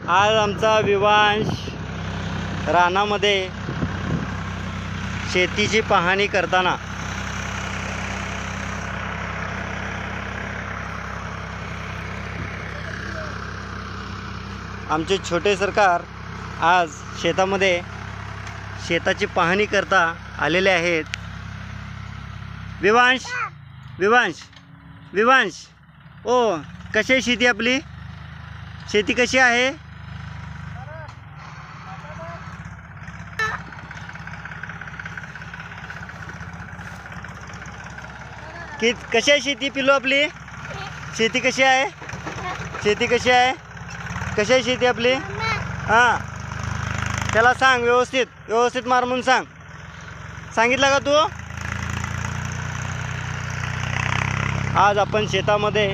आज आमचा विवांश रानामध्ये शेतीची पाहणी करताना आमचे छोटे सरकार आज शेतामध्ये शेताची पाहणी करता आलेले आहेत. विवांश विवांश विवांश ओ कशी आहे शेती आपली? शेती कशी आहे? कशी आहे शेती पिलू आपली? शेती कशी आहे? शेती कशी आहे? कशी आहे शेती आपली? हां त्याला सांग, व्यवस्थित मार म्हणून सांग. सांगितलं का तू? आज आपण शेतामध्ये